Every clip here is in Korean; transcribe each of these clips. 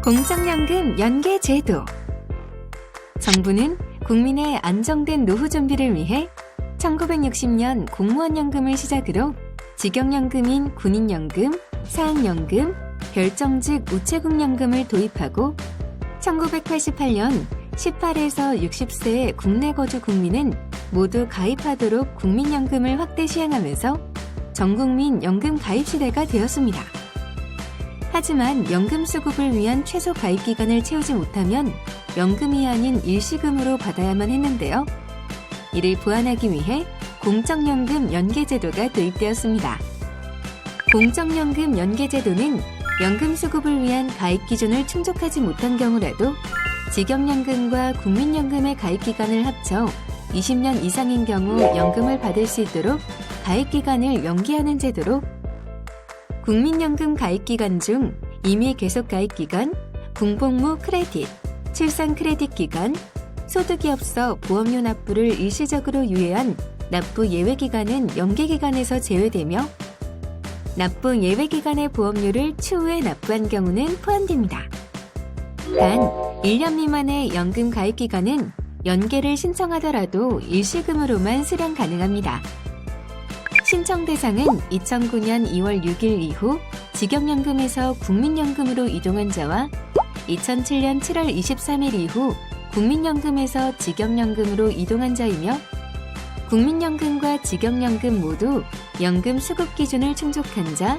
공적연금 연계제도. 정부는 국민의 안정된 노후 준비를 위해 1960년 공무원연금을 시작으로 직영연금인 군인연금, 사학연금, 별정직 우체국연금을 도입하고 1988년 18에서 60세의 국내 거주 국민은 모두 가입하도록 국민연금을 확대 시행하면서 전국민 연금 가입 시대가 되었습니다. 하지만 연금 수급을 위한 최소 가입 기간을 채우지 못하면 연금이 아닌 일시금으로 받아야만 했는데요. 이를 보완하기 위해 공적연금 연계제도가 도입되었습니다. 공적연금 연계제도는 연금 수급을 위한 가입 기준을 충족하지 못한 경우라도 직영연금과 국민연금의 가입 기간을 합쳐 20년 이상인 경우 연금을 받을 수 있도록 가입 기간을 연기하는 제도로 국민연금 가입 기간 중 임의 계속 가입 기간, 군복무 크레딧, 출산 크레딧 기간, 소득이 없어 보험료 납부를 일시적으로 유예한 납부 예외 기간은 연계 기간에서 제외되며 납부 예외 기간의 보험료를 추후에 납부한 경우는 포함됩니다. 단, 1년 미만의 연금 가입 기간은 연계를 신청하더라도 일시금으로만 수령 가능합니다. 신청 대상은 2009년 2월 6일 이후 직영연금에서 국민연금으로 이동한 자와 2007년 7월 23일 이후 국민연금에서 직영연금으로 이동한 자이며 국민연금과 직영연금 모두 연금 수급 기준을 충족한 자,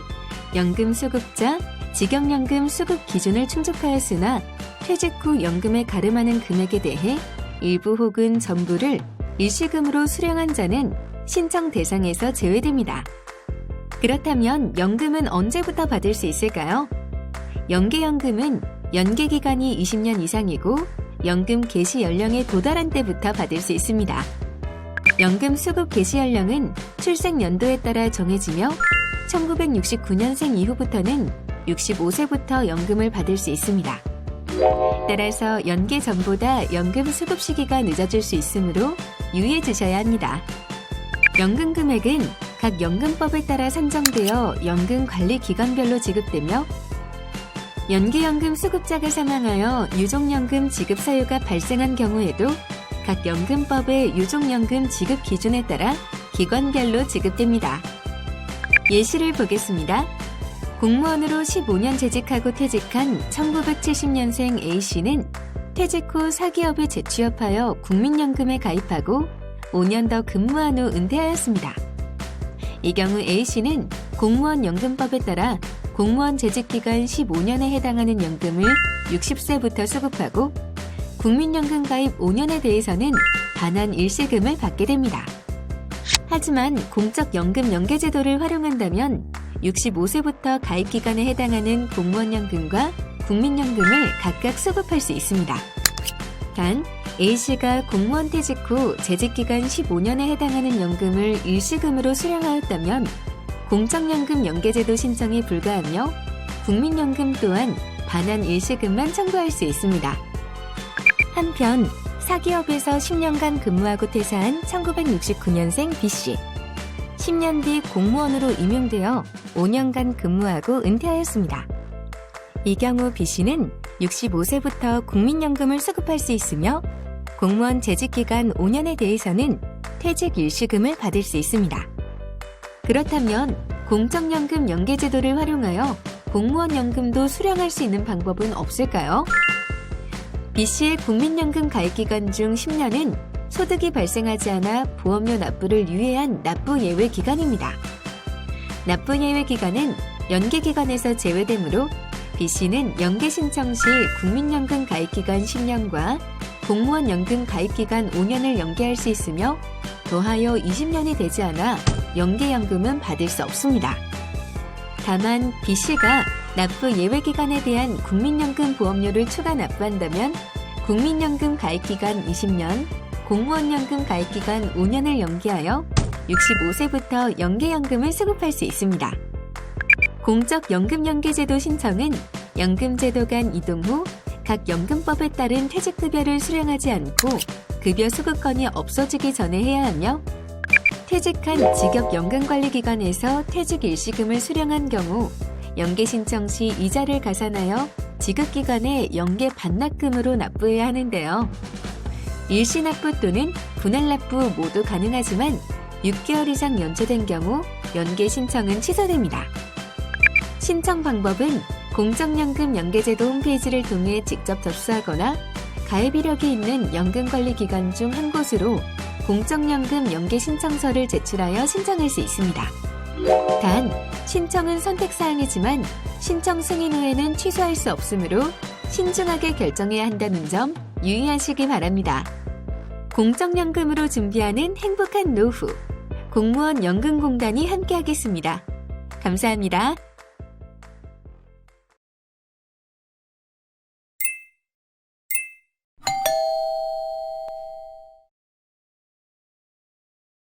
연금 수급자, 직영연금 수급 기준을 충족하였으나 퇴직 후 연금에 가름하는 금액에 대해 일부 혹은 전부를 일시금으로 수령한 자는 신청 대상에서 제외됩니다. 그렇다면 연금은 언제부터 받을 수 있을까요? 연계연금은 연계기간이 20년 이상이고 연금 개시 연령에 도달한 때부터 받을 수 있습니다. 연금 수급 개시 연령은 출생 연도에 따라 정해지며 1969년생 이후부터는 65세부터 연금을 받을 수 있습니다. 따라서 연계 전보다 연금 수급 시기가 늦어질 수 있으므로 유의해 주셔야 합니다. 연금 금액은 각 연금법에 따라 산정되어 연금 관리 기간별로 지급되며 연계연금 수급자가 사망하여 유족연금 지급 사유가 발생한 경우에도 각 연금법의 유족연금 지급 기준에 따라 기관별로 지급됩니다. 예시를 보겠습니다. 공무원으로 15년 재직하고 퇴직한 1970년생 A씨는 퇴직 후 사기업에 재취업하여 국민연금에 가입하고 5년 더 근무한 후 은퇴하였습니다. 이 경우 A씨는 공무원 연금법에 따라 공무원 재직기간 15년에 해당하는 연금을 60세부터 수급하고 국민연금 가입 5년에 대해서는 반환 일시금을 받게 됩니다. 하지만 공적연금 연계제도를 활용한다면 65세부터 가입기간에 해당하는 공무원연금과 국민연금을 각각 수급할 수 있습니다. 단, A씨가 공무원 퇴직 후 재직기간 15년에 해당하는 연금을 일시금으로 수령하였다면 공적연금 연계제도 신청이 불가하며 국민연금 또한 반환 일시금만 청구할 수 있습니다. 한편 사기업에서 10년간 근무하고 퇴사한 1969년생 B씨 10년 뒤 공무원으로 임용되어 5년간 근무하고 은퇴하였습니다. 이 경우 B씨는 65세부터 국민연금을 수급할 수 있으며 공무원 재직기간 5년에 대해서는 퇴직 일시금을 받을 수 있습니다. 그렇다면 공적연금 연계제도를 활용하여 공무원연금도 수령할 수 있는 방법은 없을까요? B씨의 국민연금 가입기간 중 10년은 소득이 발생하지 않아 보험료 납부를 유예한 납부 예외 기간입니다. 납부 예외 기간은 연계 기간에서 제외되므로 B씨는 연계 신청 시 국민연금 가입기간 10년과 공무원 연금 가입기간 5년을 연계할 수 있으며 더하여 20년이 되지 않아 연계연금은 받을 수 없습니다. 다만 B씨가 납부 예외 기간에 대한 국민연금 보험료를 추가 납부한다면 국민연금 가입기간 20년, 공무원연금 가입기간 5년을 연기하여 65세부터 연계연금을 수급할 수 있습니다. 공적연금연계제도 신청은 연금제도 간 이동 후 각 연금법에 따른 퇴직급여를 수령하지 않고 급여 수급권이 없어지기 전에 해야 하며 퇴직한 직역연금관리기관에서 퇴직 일시금을 수령한 경우 연계 신청 시 이자를 가산하여 지급기간에 연계 반납금으로 납부해야 하는데요. 일시 납부 또는 분할 납부 모두 가능하지만 6개월 이상 연체된 경우 연계 신청은 취소됩니다. 신청 방법은 공적연금 연계제도 홈페이지를 통해 직접 접수하거나 가입 이력이 있는 연금관리기관 중 한 곳으로 공적연금 연계 신청서를 제출하여 신청할 수 있습니다. 단, 신청은 선택사항이지만 신청 승인 후에는 취소할 수 없으므로 신중하게 결정해야 한다는 점 유의하시기 바랍니다. 공적연금으로 준비하는 행복한 노후, 공무원 연금공단이 함께하겠습니다. 감사합니다.